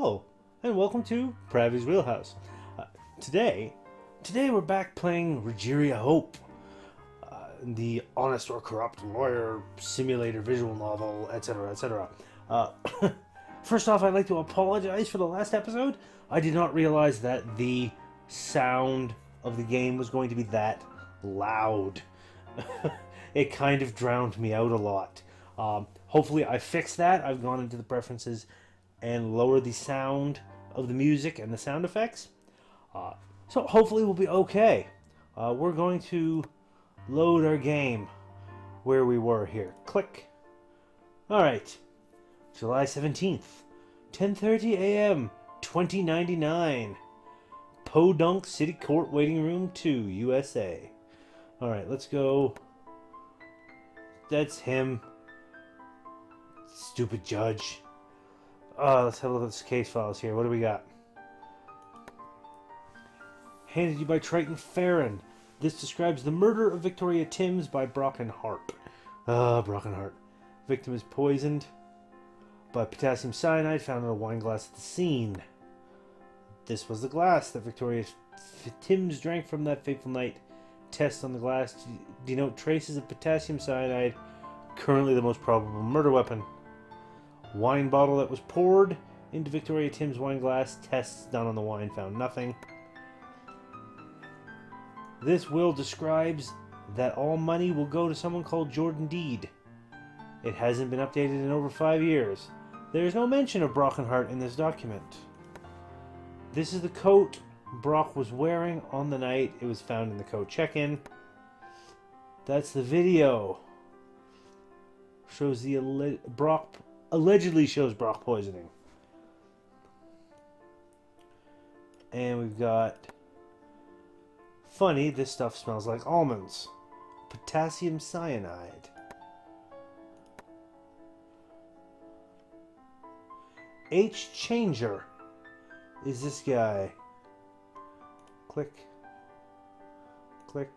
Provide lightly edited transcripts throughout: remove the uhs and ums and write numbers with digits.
Hello, and welcome to Pravi's Wheelhouse. Today we're back playing Regeria Hope, the honest or corrupt lawyer simulator visual novel, etc., etc. First off, I'd like to apologize for the last episode. I did not realize that the sound of the game was going to be that loud. It kind of drowned me out a lot. Hopefully I fixed that. I've gone into the preferences and lowered the sound of the music and the sound effects. So hopefully we'll be okay. We're going to load our game where we were here. Click. Alright. July 17th, 10:30 a.m., 2099. Podunk City Court Waiting Room 2, USA. Alright, let's go. That's him. Stupid judge. Let's have a look at this case files here. What do we got? Handed you by Triton Farron. This describes the murder of Victoria Timms by Brockenhart. Brockenhart. Victim is poisoned by potassium cyanide found in a wine glass at the scene. This was the glass that Victoria Timms drank from that fateful night. Tests on the glass denote traces of potassium cyanide, currently the most probable murder weapon. Wine bottle that was poured into Victoria Timms' wine glass. Tests done on the wine found nothing. This will describes that all money will go to someone called Jordan Deed. It hasn't been updated in over 5 years. There is no mention of Brockenhart in this document. This is the coat Brock was wearing on the night it was found in the coat check-in. That's the video. Shows the Brock allegedly shows Brock poisoning. And we've got funny, this stuff smells like almonds. Potassium cyanide. H Changer is this guy. Click. Click.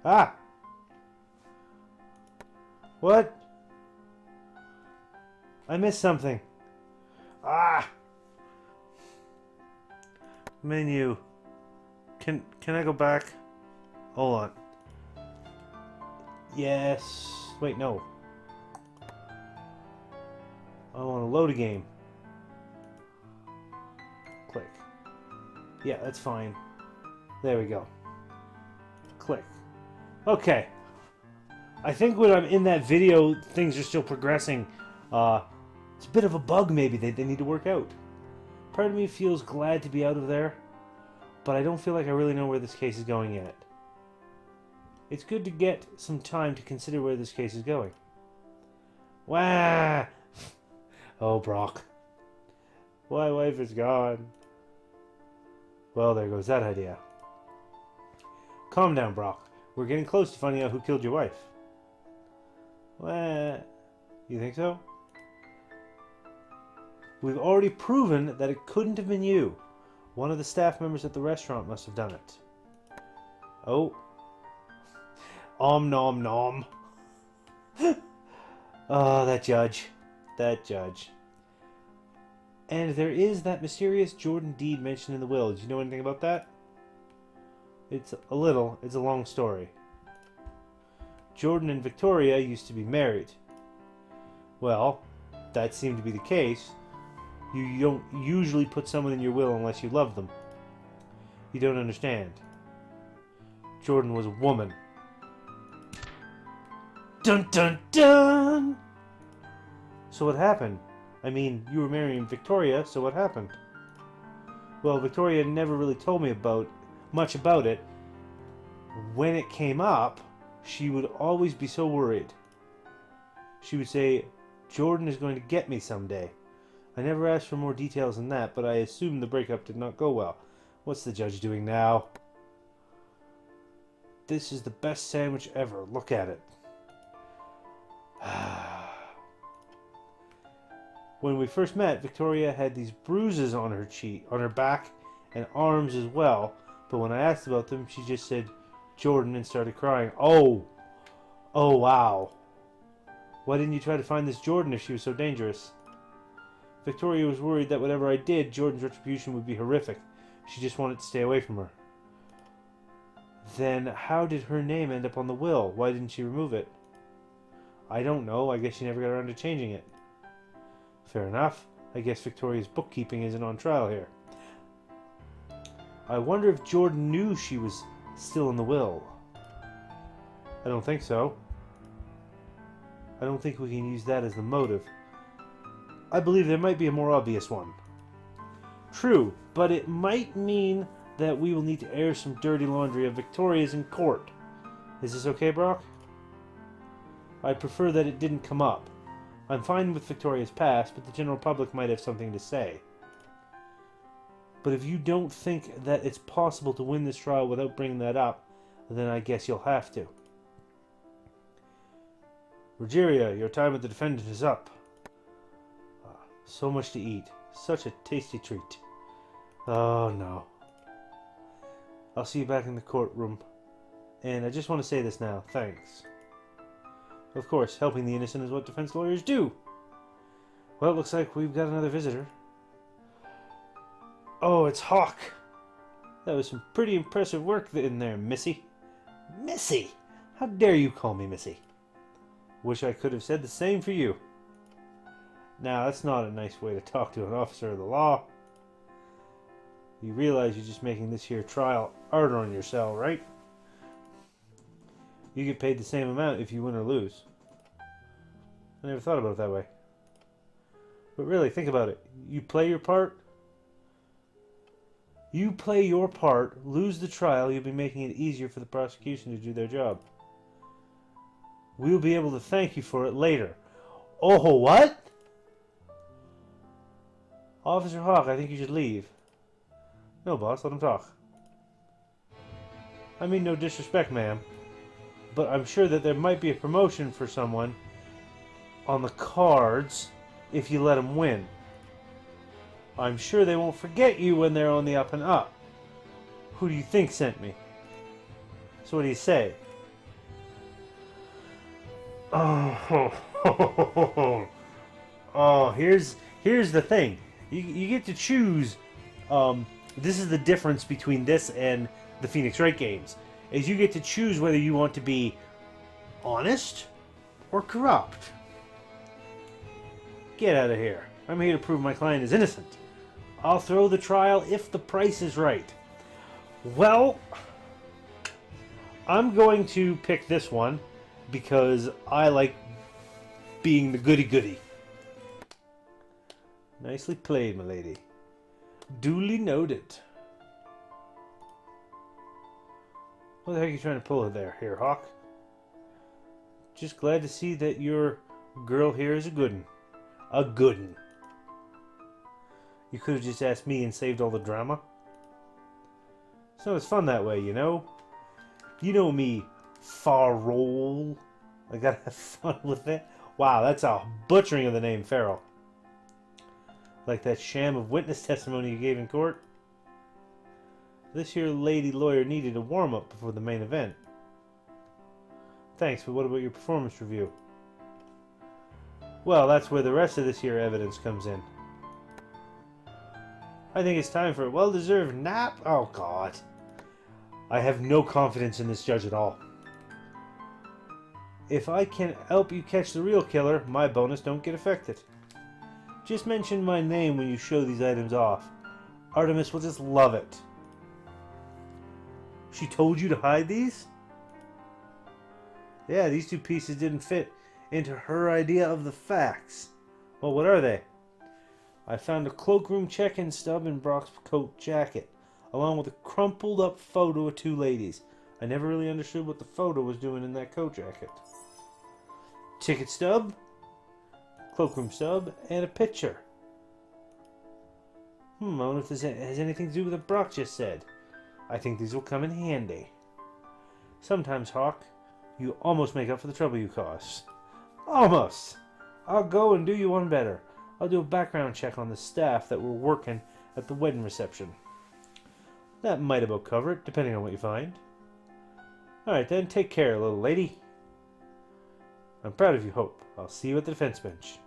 Ah! What? I missed something. Ah! Menu. Can I go back? Hold on. Yes. Wait, no. I want to load a game. Click. Yeah, that's fine. There we go. Click. Okay. I think when I'm in that video, things are still progressing. It's a bit of a bug maybe they need to work out. Part of me feels glad to be out of there, but I don't feel like I really know where this case is going yet. It's good to get some time to consider where this case is going. Wah! Oh, Brock. My wife is gone. Well, there goes that idea. Calm down, Brock. We're getting close to finding out who killed your wife. Wah. You think so? We've already proven that it couldn't have been you. One of the staff members at the restaurant must have done it. Oh. Nom nom. Oh, that judge. That judge. And there is that mysterious Jordan Deed mentioned in the will. Did you know anything about that? It's a long story. Jordan and Victoria used to be married. Well, that seemed to be the case. You don't usually put someone in your will unless you love them. You don't understand. Jordan was a woman. Dun dun dun! So what happened? I mean, you were marrying Victoria, so what happened? Well, Victoria never really told me much about it. When it came up, she would always be so worried. She would say, Jordan is going to get me someday. I never asked for more details than that, but I assumed the breakup did not go well. What's the judge doing now? This is the best sandwich ever. Look at it. When we first met, Victoria had these bruises on her back, and arms as well. But when I asked about them, she just said Jordan and started crying. Oh, Oh, wow. Why didn't you try to find this Jordan if she was so dangerous? Victoria was worried that whatever I did, Jordan's retribution would be horrific. She just wanted to stay away from her. Then how did her name end up on the will? Why didn't she remove it? I don't know. I guess she never got around to changing it. Fair enough. I guess Victoria's bookkeeping isn't on trial here. I wonder if Jordan knew she was still in the will. I don't think so. I don't think we can use that as the motive. I believe there might be a more obvious one. True, but it might mean that we will need to air some dirty laundry of Victoria's in court. Is this okay, Brock? I prefer that it didn't come up. I'm fine with Victoria's past, but the general public might have something to say. But if you don't think that it's possible to win this trial without bringing that up, then I guess you'll have to. Regeria, your time with the defendant is up. So much to eat. Such a tasty treat. Oh no. I'll see you back in the courtroom. And I just want to say this now. Thanks. Of course, helping the innocent is what defense lawyers do. Well, it looks like we've got another visitor. Oh, it's Hawk. That was some pretty impressive work in there, Missy. Missy? How dare you call me Missy? Wish I could have said the same for you. Now, that's not a nice way to talk to an officer of the law. You realize you're just making this here trial harder on yourself, right? You get paid the same amount if you win or lose. I never thought about it that way. But really, think about it. You play your part. You play your part, lose the trial, you'll be making it easier for the prosecution to do their job. We'll be able to thank you for it later. Oh, what? Officer Hawk, I think you should leave. No, boss, let him talk. I mean no disrespect, ma'am, but I'm sure that there might be a promotion for someone on the cards if you let them win. I'm sure they won't forget you when they're on the up and up. Who do you think sent me? So what do you say? Oh, here's the thing. You get to choose. This is the difference between this and the Phoenix Wright games. Is you get to choose whether you want to be honest or corrupt. Get out of here. I'm here to prove my client is innocent. I'll throw the trial if the price is right. Well, I'm going to pick this one because I like being the goody-goody. Nicely played, my lady. Duly noted. What the heck are you trying to pull there, here, Hawk? Just glad to see that your girl here is a good'un. A good'un. You could have just asked me and saved all the drama. So it's fun that way, you know? You know me, Farrell. I gotta have fun with it. Wow, that's a butchering of the name Farrell. Like that sham of witness testimony you gave in court. This here lady lawyer needed a warm-up before the main event. Thanks, but what about your performance review? Well, that's where the rest of this here evidence comes in. I think it's time for a well-deserved nap. Oh, God. I have no confidence in this judge at all. If I can help you catch the real killer, my bonus don't get affected. Just mention my name when you show these items off. Artemis will just love it. She told you to hide these? Yeah, these two pieces didn't fit into her idea of the facts. Well, what are they? I found a cloakroom check-in stub in Brock's coat jacket, along with a crumpled up photo of two ladies. I never really understood what the photo was doing in that coat jacket. Ticket stub, cloakroom stub, and a picture. I wonder if this has anything to do with what Brock just said. I think these will come in handy. Sometimes, Hawk, you almost make up for the trouble you cause. Almost! I'll go and do you one better. I'll do a background check on the staff that were working at the wedding reception. That might about cover it, depending on what you find. Alright then, take care, little lady. I'm proud of you, Hope. I'll see you at the defense bench.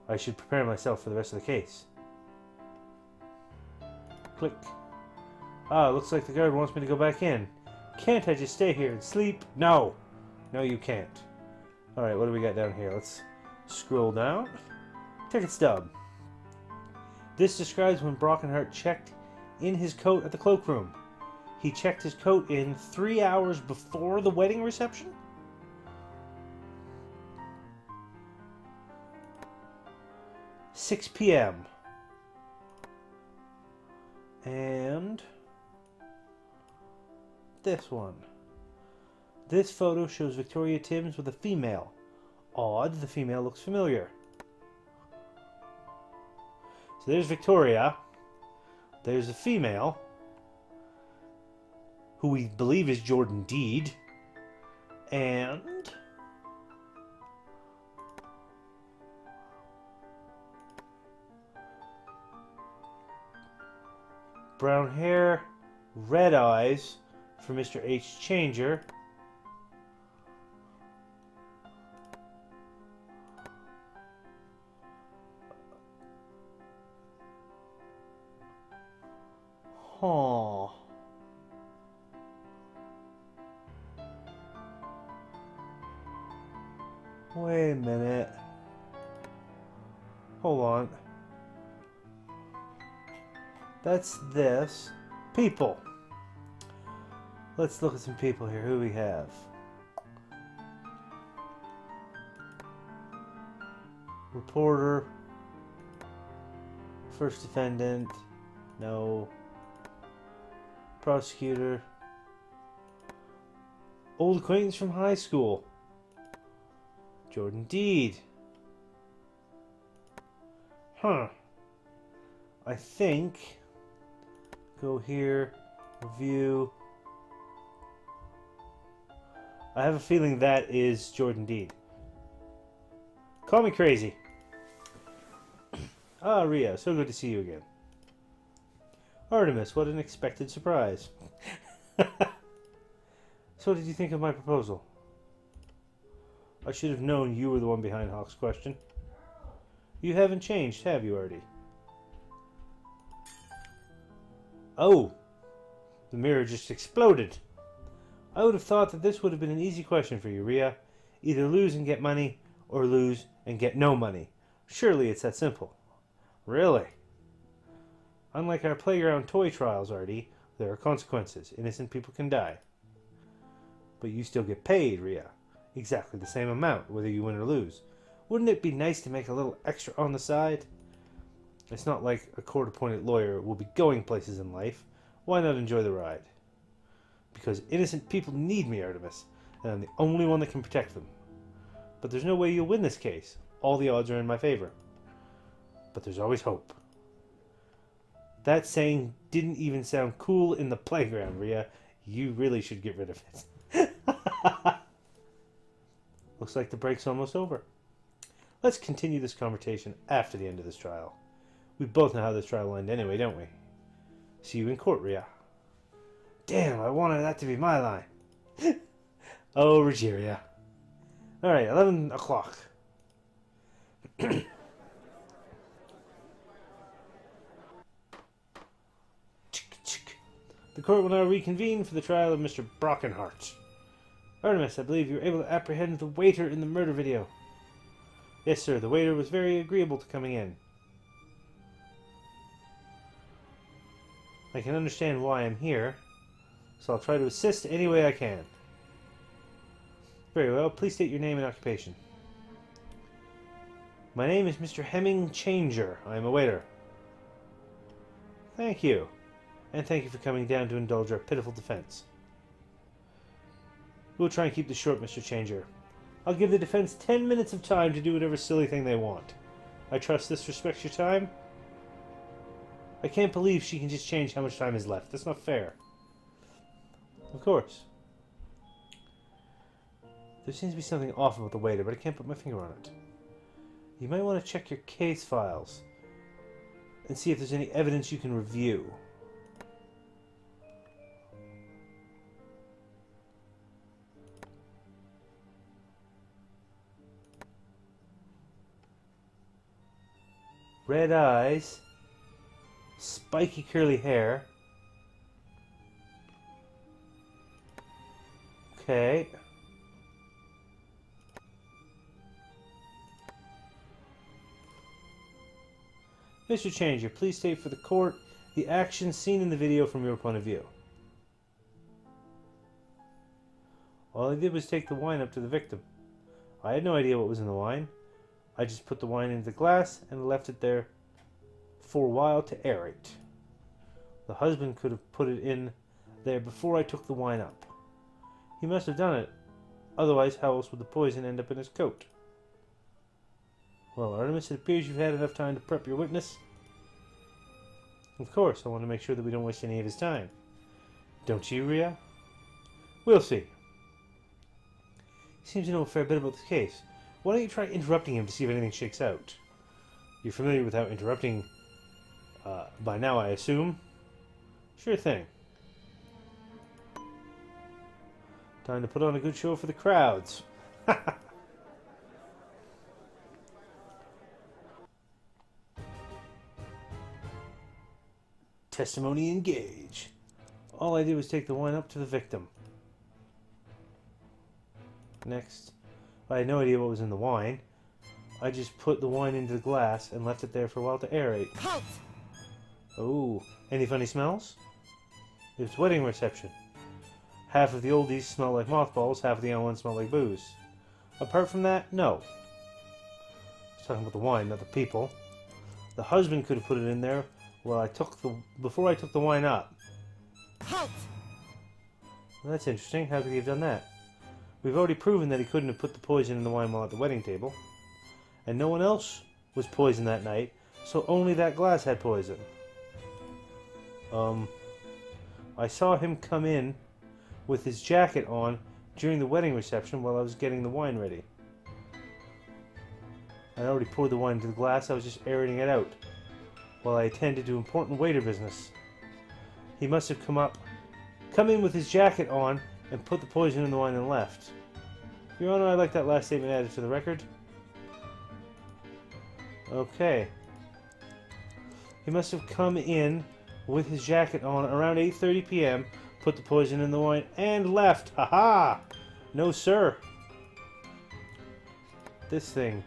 I should prepare myself for the rest of the case. Click. Ah, looks like the guard wants me to go back in. Can't I just stay here and sleep? No! No, you can't. Alright, what do we got down here? Let's scroll down. Ticket stub. This describes when Brockenhart checked in his coat at the cloakroom. He checked his coat in 3 hours before the wedding reception? 6 p.m. And this one. This photo shows Victoria Timms with a female. Odd, the female looks familiar. So there's Victoria. There's a female, who we believe is Jordan Deed. And brown hair, red eyes for Mr. H. Changer. Huh. Wait a minute. Hold on. That's this. People. Let's look at some people here. Who we have? Reporter. First defendant. No. Prosecutor. Old acquaintance from high school. Jordan Deed. Huh. I think. Go here. Review. I have a feeling that is Jordan Deed. Call me crazy. Ah, Rhea, so good to see you again. Artemis, what an expected surprise. So what did you think of my proposal? I should have known you were the one behind Hawk's question. You haven't changed, have you, Artie? Oh! The mirror just exploded. I would have thought that this would have been an easy question for you, Rhea. Either lose and get money, or lose and get no money. Surely it's that simple. Really? Unlike our playground toy trials, Artie, there are consequences. Innocent people can die. But you still get paid, Rhea. Exactly the same amount, whether you win or lose. Wouldn't it be nice to make a little extra on the side? It's not like a court-appointed lawyer will be going places in life. Why not enjoy the ride? Because innocent people need me, Artemis, and I'm the only one that can protect them. But there's no way you'll win this case. All the odds are in my favor. But there's always hope. That saying didn't even sound cool in the playground, Rhea. You really should get rid of it. Looks like the break's almost over. Let's continue this conversation after the end of this trial. We both know how this trial will end anyway, don't we? See you in court, Rhea. Damn, I wanted that to be my line. Oh, Regeria. Alright, 11 o'clock. The court will now reconvene for the trial of Mr. Brockenhart. Artemis, I believe you were able to apprehend the waiter in the murder video. Yes, sir. The waiter was very agreeable to coming in. I can understand why I'm here, so I'll try to assist any way I can. Very well. Please state your name and occupation. My name is Mr. Hemming Changer. I am a waiter. Thank you. And thank you for coming down to indulge our pitiful defense. We'll try and keep this short, Mr. Changer. I'll give the defense 10 minutes of time to do whatever silly thing they want. I trust this respects your time? I can't believe she can just change how much time is left. That's not fair. Of course. There seems to be something off about the waiter, but I can't put my finger on it. You might want to check your case files and see if there's any evidence you can review. red eyes, spiky curly hair. Okay. Mr. Changer, please state for the court the action seen in the video from your point of view. All I did was take the wine up to the victim. I had no idea what was in the wine. I just put the wine into the glass and left it there for a while to aerate. The husband could have put it in there before I took the wine up. He must have done it. Otherwise, how else would the poison end up in his coat? Well, Artemis, it appears you've had enough time to prep your witness. Of course, I want to make sure that we don't waste any of his time. Don't you, Rhea? We'll see. He seems to know a fair bit about this case. Why don't you try interrupting him to see if anything shakes out? You're familiar with how interrupting by now, I assume? Sure thing. Time to put on a good show for the crowds. Testimony engage. All I did was take the wine up to the victim. Next. I had no idea what was in the wine. I just put the wine into the glass and left it there for a while to aerate. Halt! Oh, any funny smells? It's wedding reception. Half of the oldies smell like mothballs, half of the young ones smell like booze. Apart from that, no. I was talking about the wine, not the people. The husband could have put it in there before I took the wine up. Halt! Well, that's interesting. How could he have done that? We've already proven that he couldn't have put the poison in the wine while at the wedding table. And no one else was poisoned that night, so only that glass had poison. I saw him come in with his jacket on during the wedding reception while I was getting the wine ready. I already poured the wine into the glass, I was just aerating it out while I attended to important waiter business. He must have come in with his jacket on and put the poison in the wine and left. Your Honor, I'd like that last statement added to the record. Okay. He must have come in with his jacket on around 8:30 p.m., put the poison in the wine, and left. Ha-ha! No, sir. This thing.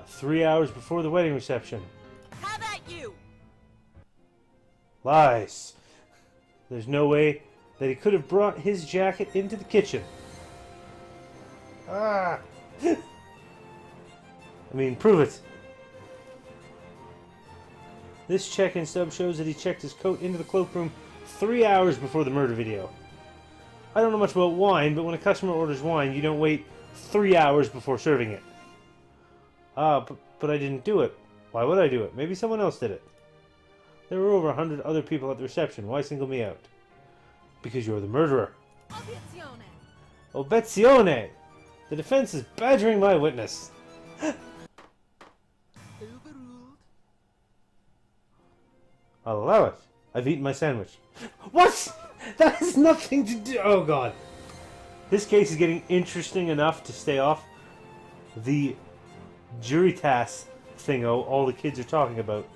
3 hours before the wedding reception. Have at you! Lies. There's no way that he could have brought his jacket into the kitchen. Ah! I mean, prove it. This check-in stub shows that he checked his coat into the cloakroom 3 hours before the murder video. I don't know much about wine, but when a customer orders wine, you don't wait 3 hours before serving it. But I didn't do it. Why would I do it? Maybe someone else did it. There were over 100 other people at the reception. Why single me out? Because you're the murderer. Obiezione! Obiezione! The defense is badgering my witness. Overruled. I'll allow it. I've eaten my sandwich. What? That has nothing to do... Oh, God. This case is getting interesting enough to stay off the jury task thingo all the kids are talking about.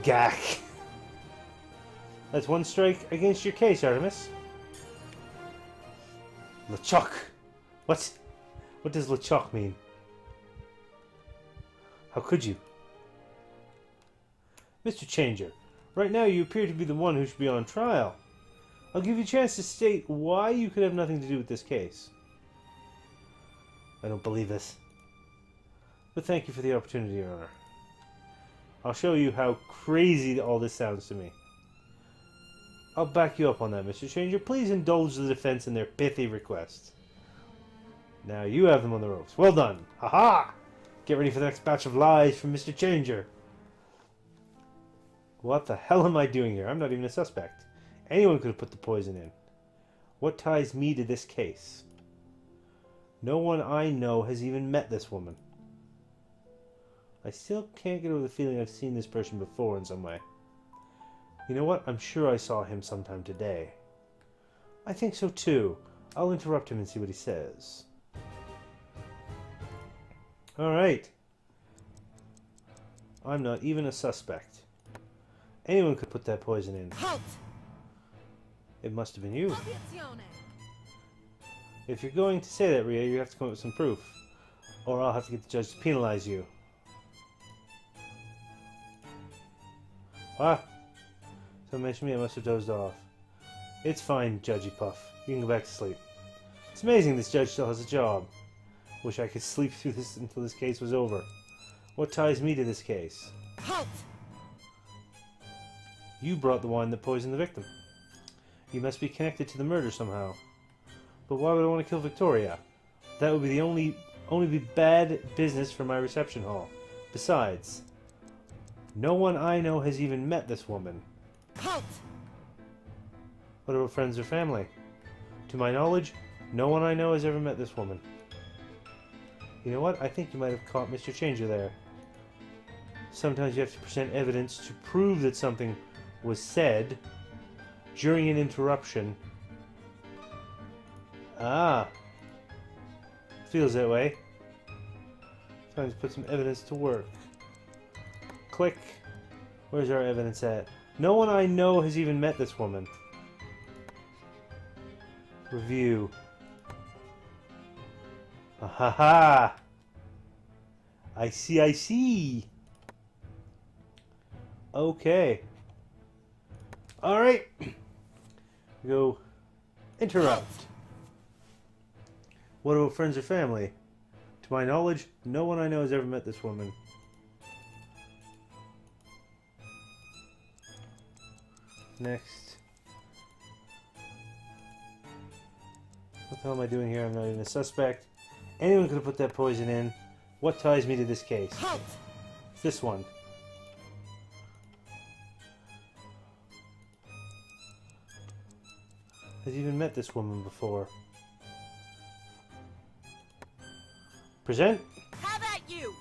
Gack. That's one strike against your case, Artemis. LeChuck. What? What does LeChuck mean? How could you? Mr. Changer, right now you appear to be the one who should be on trial. I'll give you a chance to state why you could have nothing to do with this case. I don't believe this. But thank you for the opportunity, Your Honor. I'll show you how crazy all this sounds to me. I'll back you up on that, Mr. Changer. Please indulge the defense in their pithy requests. Now you have them on the ropes. Well done. Ha-ha! Get ready for the next batch of lies from Mr. Changer. What the hell am I doing here? I'm not even a suspect. Anyone could have put the poison in. What ties me to this case? No one I know has even met this woman. I still can't get over the feeling I've seen this person before in some way. You know what? I'm sure I saw him sometime today. I think so too. I'll interrupt him and see what he says. Alright. I'm not even a suspect. Anyone could put that poison in. Halt! It must have been you. Obiezione. If you're going to say that, Rhea, you have to come up with some proof. Or I'll have to get the judge to penalize you. Ah! Someone mentioned me, I must have dozed off. It's fine, Judgy Puff. You can go back to sleep. It's amazing this judge still has a job. Wish I could sleep through this until this case was over. What ties me to this case? Halt! You brought the wine that poisoned the victim. You must be connected to the murder somehow. But why would I want to kill Victoria? That would be the only be bad business for my reception hall. Besides, no one I know has even met this woman. Halt! What about friends or family? To my knowledge, no one I know has ever met this woman. You know what? I think you might have caught Mr. Changer there. Sometimes you have to present evidence to prove that something was said during an interruption. Ah. Feels that way. Time to put some evidence to work. Click. Where's our evidence at? No one I know has even met this woman. Review. Ahaha! I see, I see! Okay. Alright. Go. Interrupt. What about friends or family? To my knowledge, no one I know has ever met this woman. Next. What the hell am I doing here? I'm not even a suspect. Anyone could have put that poison in. What ties me to this case? Halt! This one. Has even met this woman before. Present. Have at you!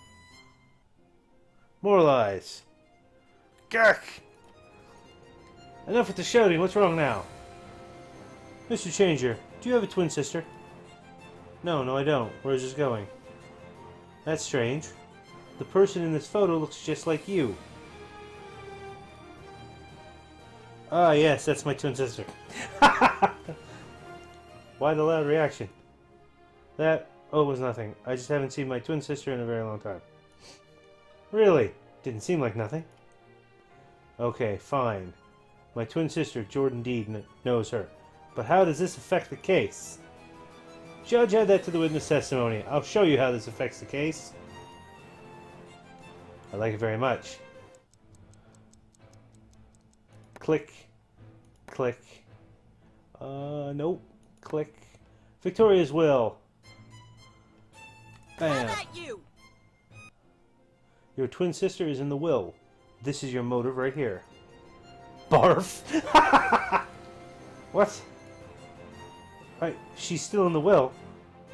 More lies. Gurk! Enough with the shouting. What's wrong now? Mr. Changer, do you have a twin sister? No, I don't. Where is this going? That's strange. The person in this photo looks just like you. Ah, yes, that's my twin sister. Why the loud reaction? That... Oh, it was nothing. I just haven't seen my twin sister in a very long time. Really? Didn't seem like nothing. Okay, fine. My twin sister, Jordan Deed, knows her. But how does this affect the case? Judge, add that to the witness testimony. I'll show you how this affects the case. I like it very much. Click. Click. Nope. Click. Victoria's will. Bam. Have at you! Your twin sister is in the will. This is your motive right here. Barf. What? Right, she's still in the will.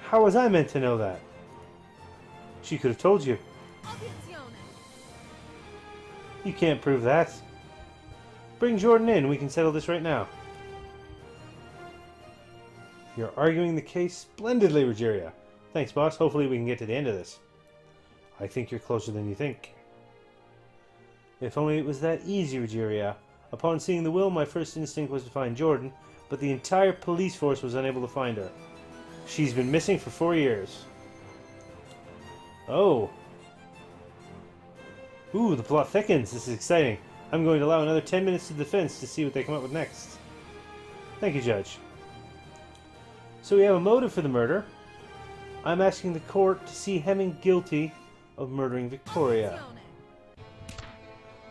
How was I meant to know that? She could have told you. Obiezione. You can't prove that. Bring Jordan in. We can settle this right now. You're arguing the case splendidly, Regeria. Thanks, boss. Hopefully we can get to the end of this. I think you're closer than you think. If only it was that easy, Regeria. Upon seeing the will, my first instinct was to find Jordan, but the entire police force was unable to find her. She's been missing for 4 years. Oh. Ooh, the plot thickens. This is exciting. I'm going to allow another 10 minutes to the defense to see what they come up with next. Thank you, Judge. So we have a motive for the murder. I'm asking the court to see Hemming guilty of murdering Victoria. Obiezione.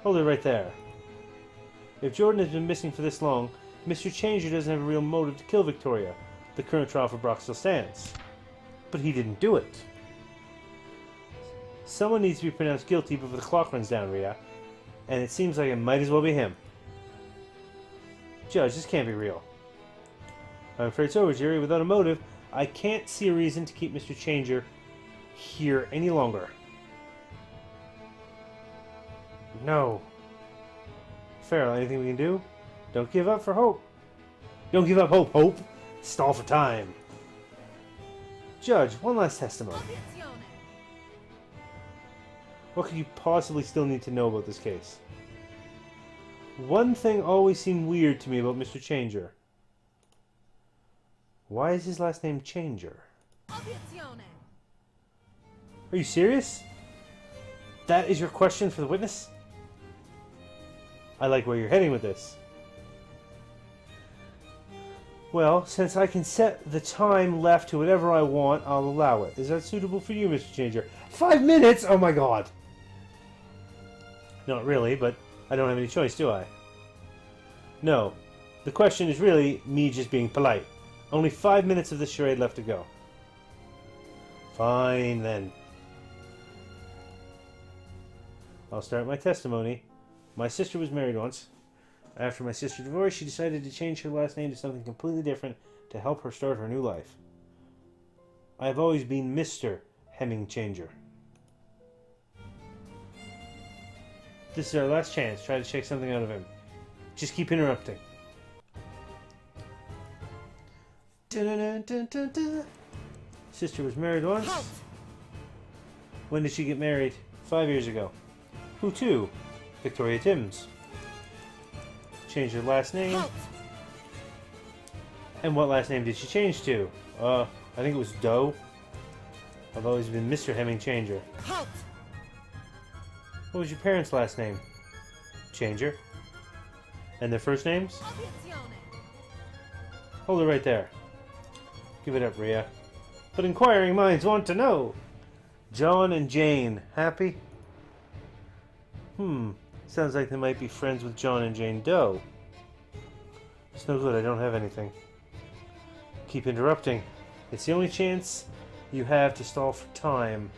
Hold it right there. If Jordan has been missing for this long, Mr. Changer doesn't have a real motive to kill Victoria. The current trial for Brock still stands. But he didn't do it. Someone needs to be pronounced guilty before the clock runs down, Rhea. And it seems like it might as well be him. Judge, this can't be real. I'm afraid so, Jerry. Without a motive, I can't see a reason to keep Mr. Changer here any longer. No. Farrell, anything we can do? Don't give up for hope. Don't give up hope, Hope. Stall for time. Judge, one last testimony. Obiezione. What could you possibly still need to know about this case? One thing always seemed weird to me about Mr. Changer. Why is his last name Changer? Obiezione. Are you serious? That is your question for the witness? I like where you're heading with this. Well, since I can set the time left to whatever I want, I'll allow it. Is that suitable for you, Mr. Changer? 5 minutes? Oh my god! Not really, but I don't have any choice, do I? No. The question is really me just being polite. Only 5 minutes of this charade left to go. Fine, then. I'll start my testimony. My sister was married once. After my sister divorced, she decided to change her last name to something completely different to help her start her new life. I have always been Mr. Hemming Changer. This is our last chance. Try to shake something out of him. Just keep interrupting. Dun-dun-dun-dun-dun-dun. Sister was married once. Halt! When did she get married? 5 years ago. Who to? Victoria Timms. Changed her last name. Halt! And what last name did she change to? I think it was Doe. I've always been Mr. Hemming Changer. Halt! What was your parents' last name? Changer. And their first names? Obiezione. Hold it right there. Give it up, Rhea. But inquiring minds want to know. John and Jane, happy? Sounds like they might be friends with John and Jane Doe. It's no good, I don't have anything. Keep interrupting. It's the only chance you have to stall for time.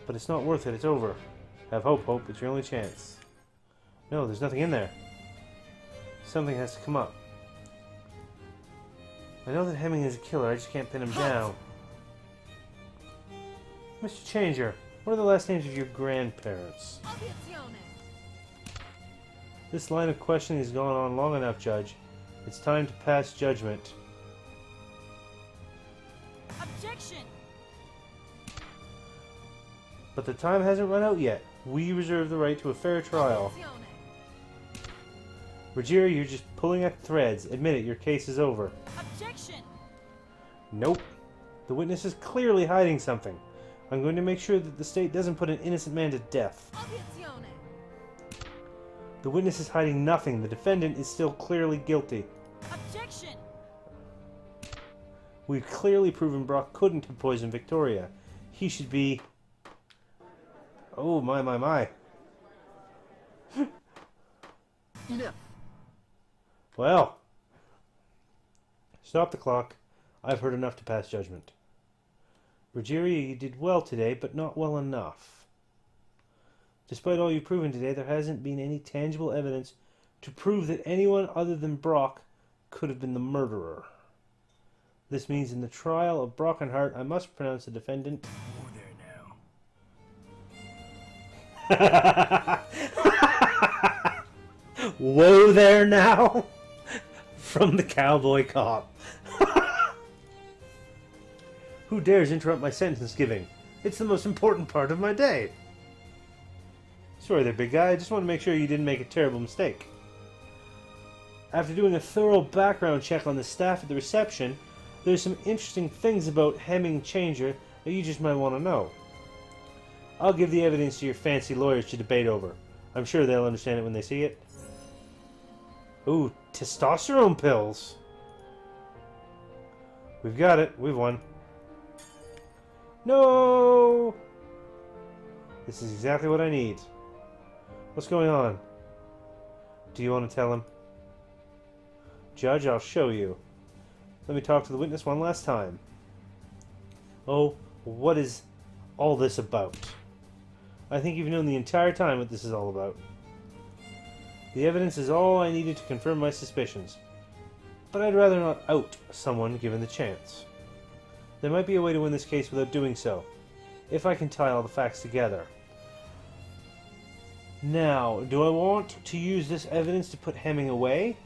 But it's not worth it, it's over. Have hope, Hope, it's your only chance. No, there's nothing in there. Something has to come up. I know that Hemming is a killer, I just can't pin him down. Mr. Changer, what are the last names of your grandparents? Obiezione. This line of questioning has gone on long enough, Judge. It's time to pass judgment. Objection. But the time hasn't run out yet. We reserve the right to a fair trial. Obiezione. Regeria, you're just pulling at threads. Admit it, your case is over. Objection. Nope. The witness is clearly hiding something. I'm going to make sure that the state doesn't put an innocent man to death. Obiezione. The witness is hiding nothing. The defendant is still clearly guilty. Objection. We've clearly proven Brock couldn't have poisoned Victoria. He should be... Oh, my. Enough. Well. Stop the clock. I've heard enough to pass judgment. Regeria, you did well today, but not well enough. Despite all you've proven today, there hasn't been any tangible evidence to prove that anyone other than Brock could have been the murderer. This means in the trial of Brock and Hart, I must pronounce the defendant... Whoa there now! From the cowboy cop. Who dares interrupt my sentence giving? It's the most important part of my day. Sorry there, big guy. I just want to make sure you didn't make a terrible mistake. After doing a thorough background check on the staff at the reception, there's some interesting things about Hemming Changer that you just might want to know. I'll give the evidence to your fancy lawyers to debate over. I'm sure they'll understand it when they see it. Ooh, testosterone pills. We've got it. We've won. No! This is exactly what I need. What's going on? Do you want to tell him? Judge, I'll show you. Let me talk to the witness one last time. Oh, what is all this about? I think you've known the entire time what this is all about. The evidence is all I needed to confirm my suspicions. But I'd rather not out someone given the chance. There might be a way to win this case without doing so, if I can tie all the facts together. Now, do I want to use this evidence to put Hemming away,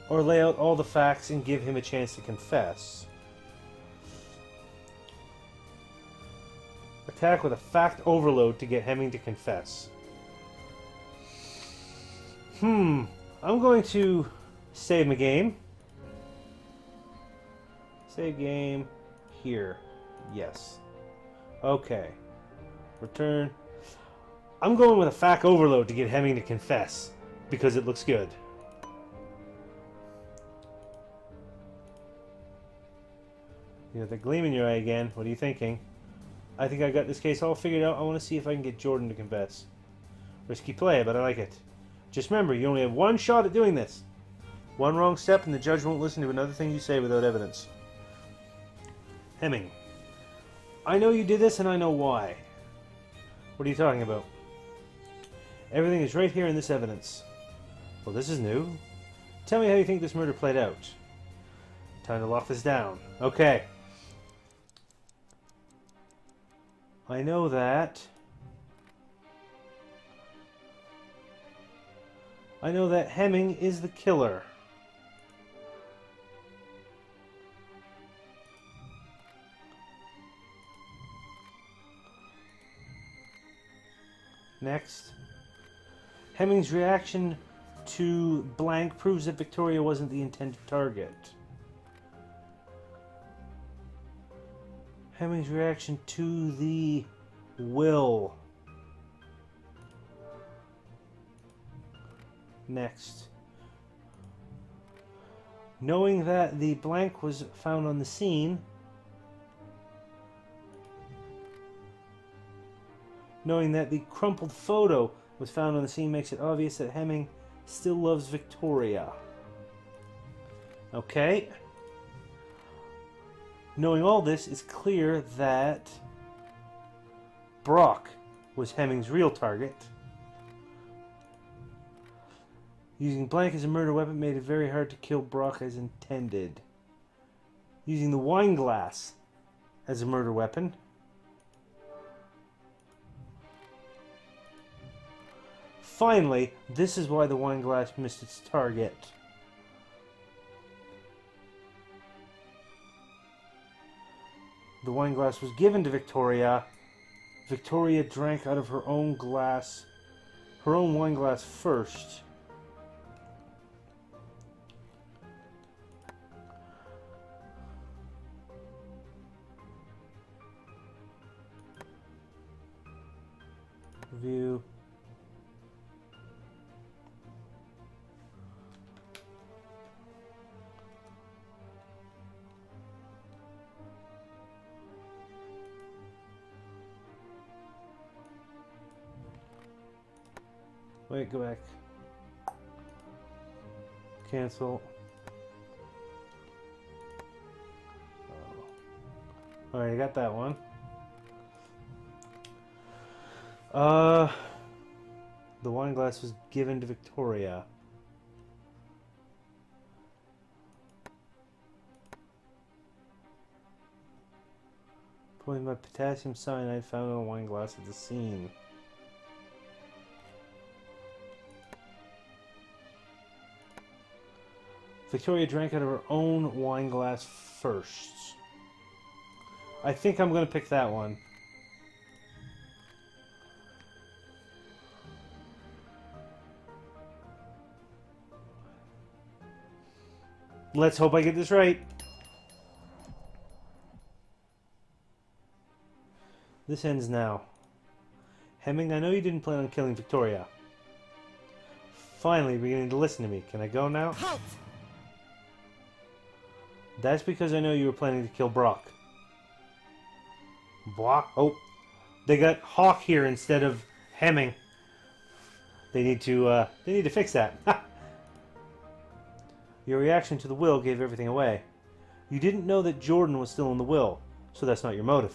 or lay out all the facts and give him a chance to confess? Attack with a fact overload to get Hemming to confess. I'm going to save my game. Save game here. Yes. Okay. Return. I'm going with a fact overload to get Hemming to confess because it looks good. You got the gleam in your eye again. What are you thinking? I think I got this case all figured out. I want to see if I can get Jordan to confess. Risky play, but I like it. Just remember, you only have one shot at doing this. One wrong step and the judge won't listen to another thing you say without evidence. Hemming. I know you did this and I know why. What are you talking about? Everything is right here in this evidence. Well, this is new. Tell me how you think this murder played out. Time to lock this down. Okay. I know that Hemming is the killer. Next. Hemming's reaction to blank proves that Victoria wasn't the intended target. Hemming's reaction to the will. Next. Knowing that the blank was found on the scene. Knowing that the crumpled photo was found on the scene makes it obvious that Hemming still loves Victoria. Okay. Knowing all this, it's clear that Brock was Hemming's real target. Using blank as a murder weapon made it very hard to kill Brock as intended. Using the wine glass as a murder weapon. Finally, this is why the wine glass missed its target. The wine glass was given to Victoria. Victoria drank out of her own glass, her own wine glass first. Review. Wait, go back. Cancel. Oh. Alright, I got that one. The wine glass was given to Victoria. Pointing by potassium cyanide found in a wine glass at the scene. Victoria drank out of her own wine glass first. I think I'm going to pick that one. Let's hope I get this right. This ends now. Hemming, I know you didn't plan on killing Victoria. Finally, beginning to listen to me. Can I go now? Halt! That's because I know you were planning to kill Brock. Brock? Oh, they got Hawk here instead of Hemming. They need to fix that. Your reaction to the will gave everything away. You didn't know that Jordan was still in the will, so that's not your motive.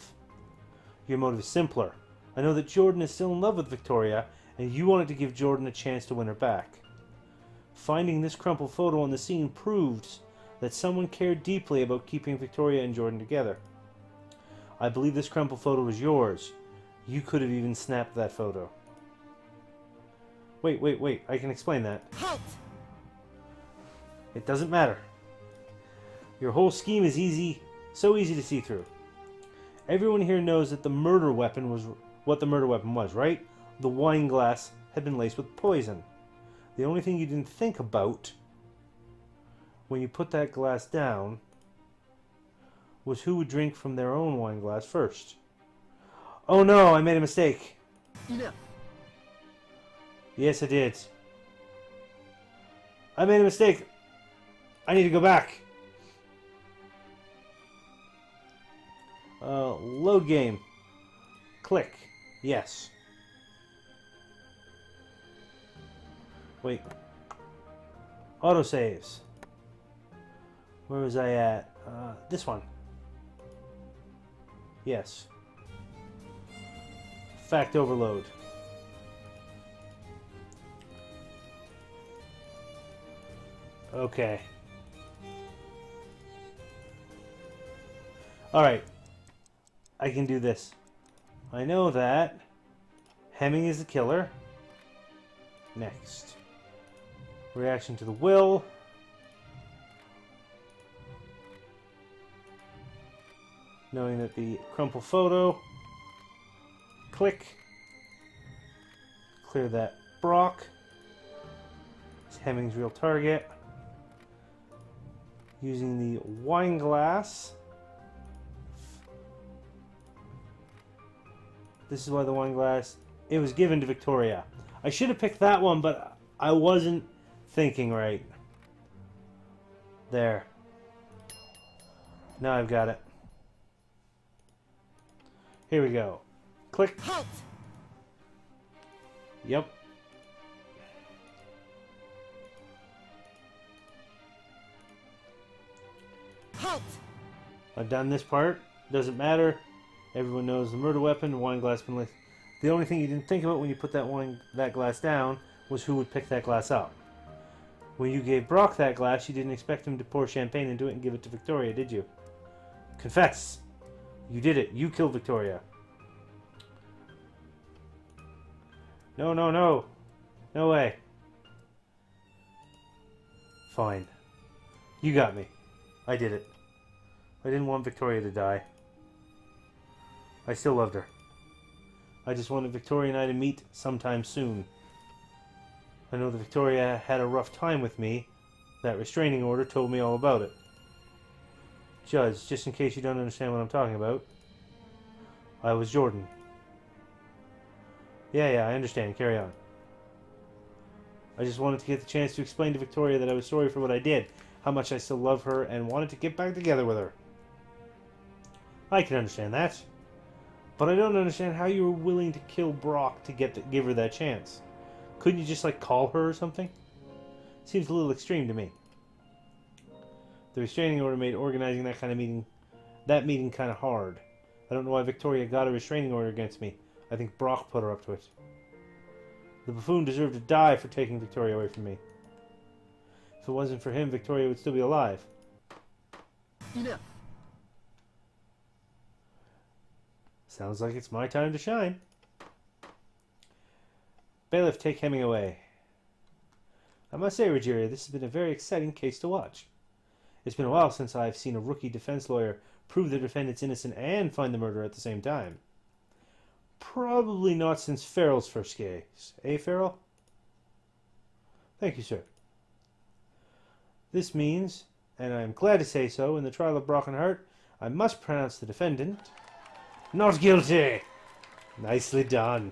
Your motive is simpler. I know that Jordan is still in love with Victoria, and you wanted to give Jordan a chance to win her back. Finding this crumpled photo on the scene proves that someone cared deeply about keeping Victoria and Jordan together. I believe this crumpled photo was yours. You could have even snapped that photo. Wait, I can explain that. Halt! It doesn't matter. Your whole scheme is so easy to see through. Everyone here knows that the murder weapon was what the murder weapon was, right? The wine glass had been laced with poison. The only thing you didn't think about when you put that glass down was who would drink from their own wine glass first. Oh no, I made a mistake. Enough. Yes, I did. I made a mistake. I need to go back. Load game. Click. Yes. Wait. Autosaves. Where was I at? This one. Yes. Fact overload. Okay. Alright. I can do this. I know that Hemming is the killer. Next. Reaction to the will. Knowing that the crumple photo. Click. Clear that Brock. It's Hemming's real target. Using the wine glass. This is why the wine glass, it was given to Victoria. I should have picked that one, but I wasn't thinking right. There. Now I've got it. Here we go. Click. Halt. Yep. Halt. I've done this part. Doesn't matter. Everyone knows the murder weapon, the wine glass been lit. The only thing you didn't think about when you put that glass down was who would pick that glass up. When you gave Brock that glass, you didn't expect him to pour champagne into it and give it to Victoria, did you? Confess. You did it. You killed Victoria. No, no, no. No way. Fine. You got me. I did it. I didn't want Victoria to die. I still loved her. I just wanted Victoria and I to meet sometime soon. I know that Victoria had a rough time with me. That restraining order told me all about it. Judge, just in case you don't understand what I'm talking about, I was Jordan. Yeah, I understand. Carry on. I just wanted to get the chance to explain to Victoria that I was sorry for what I did, how much I still love her, and wanted to get back together with her. I can understand that. But I don't understand how you were willing to kill Brock to give her that chance. Couldn't you just, like, call her or something? Seems a little extreme to me. The restraining order made organizing that meeting kind of hard. I don't know why Victoria got a restraining order against me. I think Brock put her up to it. The buffoon deserved to die for taking Victoria away from me. If it wasn't for him, Victoria would still be alive. Enough. Sounds like it's my time to shine. Bailiff, take Hemming away. I must say, Regeria, this has been a very exciting case to watch. It's been a while since I've seen a rookie defense lawyer prove the defendant's innocent and find the murderer at the same time. Probably not since Farrell's first case. Eh, Farrell? Thank you, sir. This means, and I am glad to say so, in the trial of Brock and Hart, I must pronounce the defendant not guilty. Nicely done.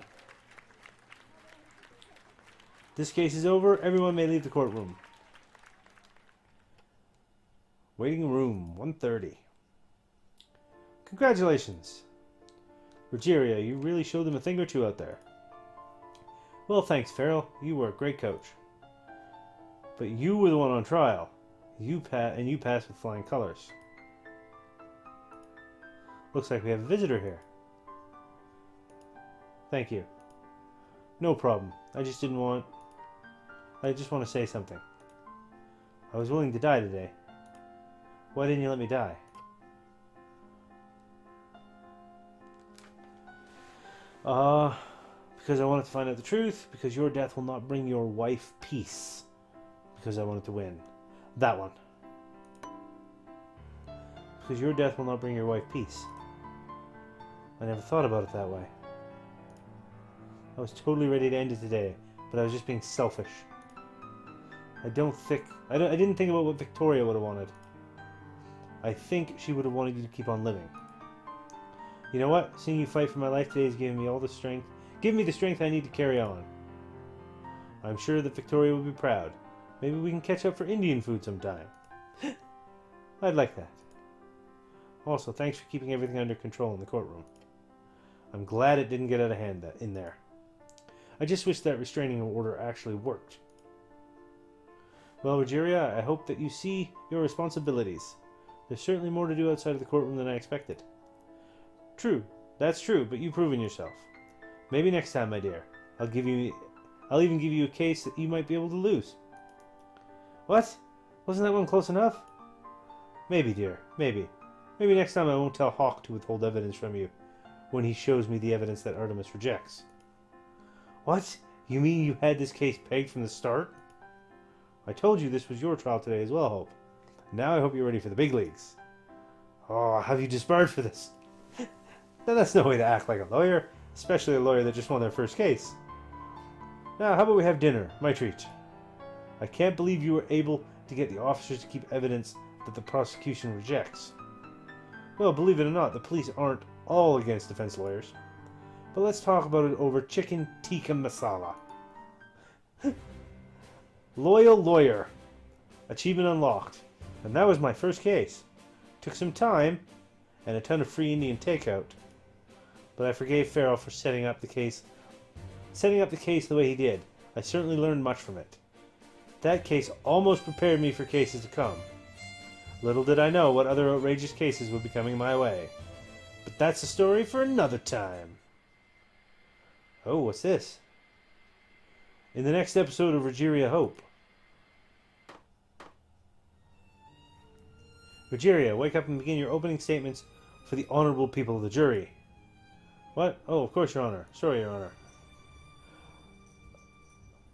This case is over. Everyone may leave the courtroom. Waiting room 130. Congratulations. Regeria, you really showed them a thing or two out there. Well, thanks, Farrell. You were a great coach. But you were the one on trial. You passed with flying colors. Looks like we have a visitor here. Thank you. No problem. I just want to say something. I was willing to die today. Why didn't you let me die? Because I wanted to find out the truth. Because your death will not bring your wife peace. Because I wanted to win. That one. Because your death will not bring your wife peace. I never thought about it that way. I was totally ready to end it today, but I was just being selfish. I didn't think about what Victoria would have wanted. I think she would have wanted you to keep on living. You know what? Seeing you fight for my life today has given me all the strength. Give me the strength I need to carry on. I'm sure that Victoria will be proud. Maybe we can catch up for Indian food sometime. I'd like that. Also, thanks for keeping everything under control in the courtroom. I'm glad it didn't get out of hand in there. I just wish that restraining order actually worked. Well, Regeria, I hope that you see your responsibilities. There's certainly more to do outside of the courtroom than I expected. True, that's true, but you've proven yourself. Maybe next time, my dear, I'll even give you a case that you might be able to lose. What? Wasn't that one close enough? Maybe, dear, maybe. Maybe next time I won't tell Hawk to withhold evidence from you when he shows me the evidence that Artemis rejects. What? You mean you had this case pegged from the start? I told you this was your trial today as well, Hope. Now I hope you're ready for the big leagues. Oh, have you disbarred for this? Now that's no way to act like a lawyer, especially a lawyer that just won their first case. Now, how about we have dinner? My treat. I can't believe you were able to get the officers to keep evidence that the prosecution rejects. Well, believe it or not, the police aren't all against defense lawyers. But let's talk about it over chicken tikka masala. Loyal lawyer. Achievement unlocked. And that was my first case. Took some time and a ton of free Indian takeout. But I forgave Farrell for setting up the case the way he did. I certainly learned much from it. That case almost prepared me for cases to come. Little did I know what other outrageous cases would be coming my way. But that's a story for another time. Oh, what's this? In the next episode of Regeria Hope. Regeria, wake up and begin your opening statements for the honorable people of the jury. What? Oh, of course, Your Honor. Sorry, Your Honor.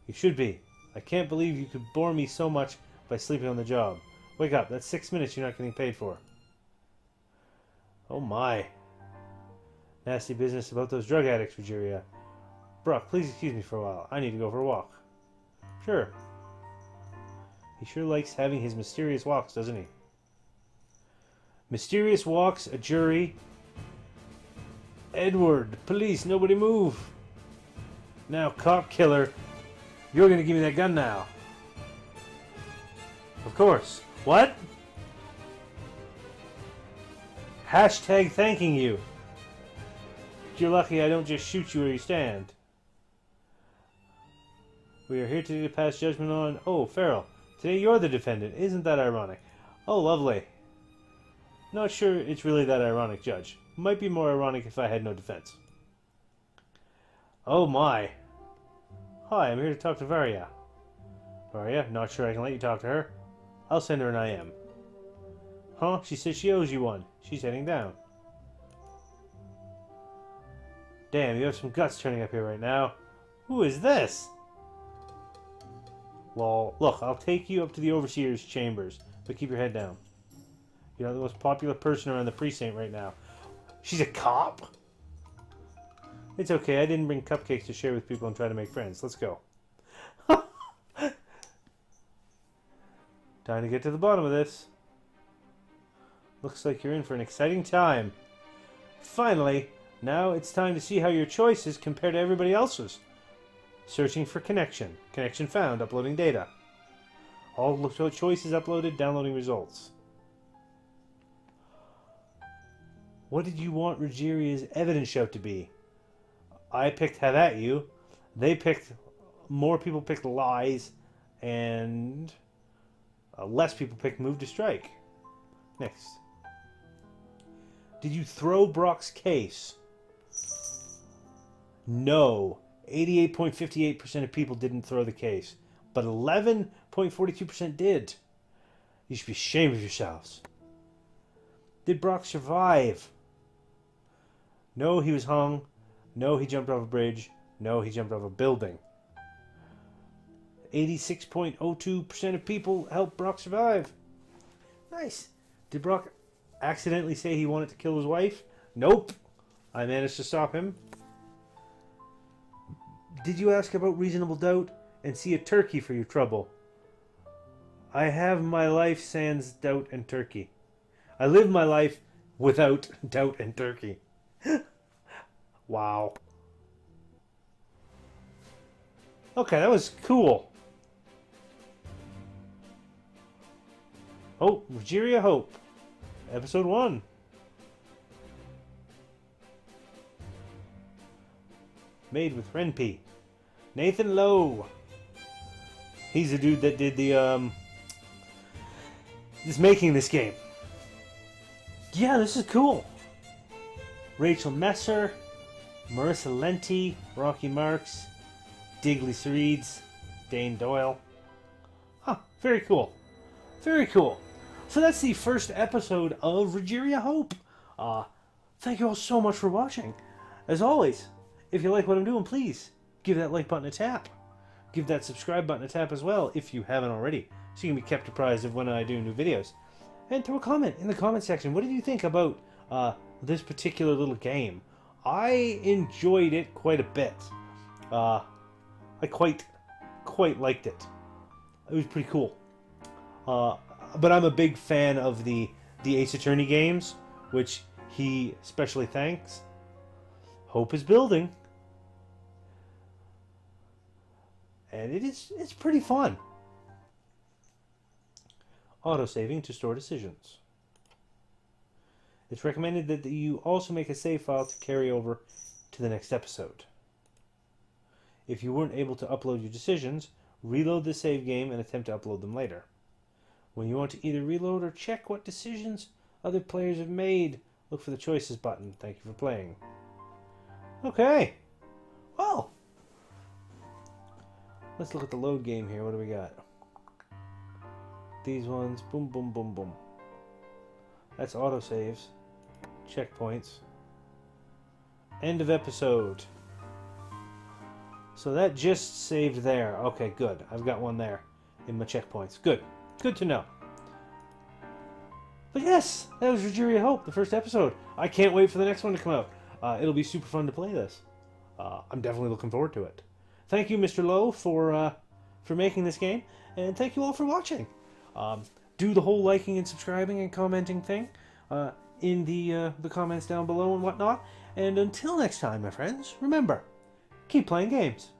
You should be. I can't believe you could bore me so much by sleeping on the job. Wake up. That's 6 minutes you're not getting paid for. Oh my. Nasty business about those drug addicts, Regeria. Brock, please excuse me for a while. I need to go for a walk. Sure. He sure likes having his mysterious walks, doesn't he? Mysterious walks, a jury. Edward, police, nobody move. Now, cop killer, you're gonna give me that gun now. Of course. What? Hashtag thanking you. You're lucky I don't just shoot you where you stand. We are here today to pass judgment on... Oh, Farrell. Today you're the defendant. Isn't that ironic? Oh, lovely. Not sure it's really that ironic, Judge. Might be more ironic if I had no defense. Oh my. Hi, I'm here to talk to Varia. Varia? Not sure I can let you talk to her. I'll send her an IM. Huh? She says she owes you one. She's heading down. Damn, you have some guts turning up here right now. Who is this? Well, look, I'll take you up to the overseer's chambers, but keep your head down. You're not the most popular person around the precinct right now. She's a cop? It's okay, I didn't bring cupcakes to share with people and try to make friends. Let's go. Time to get to the bottom of this. Looks like you're in for an exciting time. Finally, now it's time to see how your choices compare to everybody else's. Searching for connection. Connection found. Uploading data. All choices uploaded. Downloading results. What did you want Regeria's evidence shout to be? I picked have at you. They picked... More people picked lies. And... less people picked move to strike. Next. Did you throw Brock's case? No. 88.58% of people didn't throw the case. But 11.42% did. You should be ashamed of yourselves. Did Brock survive? No, he was hung. No, he jumped off a bridge. No, he jumped off a building. 86.02% of people helped Brock survive. Nice. Did Brock accidentally say he wanted to kill his wife? Nope. I managed to stop him. Did you ask about reasonable doubt and see a turkey for your trouble? I have my life sans doubt and turkey. I live my life without doubt and turkey. Wow. Okay, that was cool. Oh, Regeria Hope. Episode 1. Made with Renpy. Nathan Lowe. He's the dude that did the, is making this game. Yeah, this is cool. Rachel Messer, Marissa Lenti, Rocky Marks, Digley Reeds, Dane Doyle. Huh, very cool. Very cool. So that's the first episode of Regeria Hope. Thank you all so much for watching. As always, if you like what I'm doing, please give that like button a tap. Give that subscribe button a tap as well if you haven't already, so you can be kept apprised of when I do new videos. And throw a comment in the comment section. What did you think about this particular little game? I enjoyed it quite a bit. I quite liked it. It was pretty cool. But I'm a big fan of the Ace Attorney games, which he especially thanks. Hope is building. And it's pretty fun. Autosaving to store decisions. It's recommended that you also make a save file to carry over to the next episode. If you weren't able to upload your decisions, reload the save game and attempt to upload them later. When you want to either reload or check what decisions other players have made, look for the choices button. Thank you for playing. Okay. Well, let's look at the load game here. What do we got? These ones. Boom, boom, boom, boom. That's autosaves. Checkpoints. End of episode. So that just saved there. Okay, good. I've got one there in my checkpoints. Good. Good to know. But yes, that was Regeria Hope, the first episode. I can't wait for the next one to come out. It'll be super fun to play this. I'm definitely looking forward to it. Thank you, Mr. Lowe, for making this game, and thank you all for watching. Do the whole liking and subscribing and commenting thing in the comments down below and whatnot. And until next time, my friends, remember, keep playing games.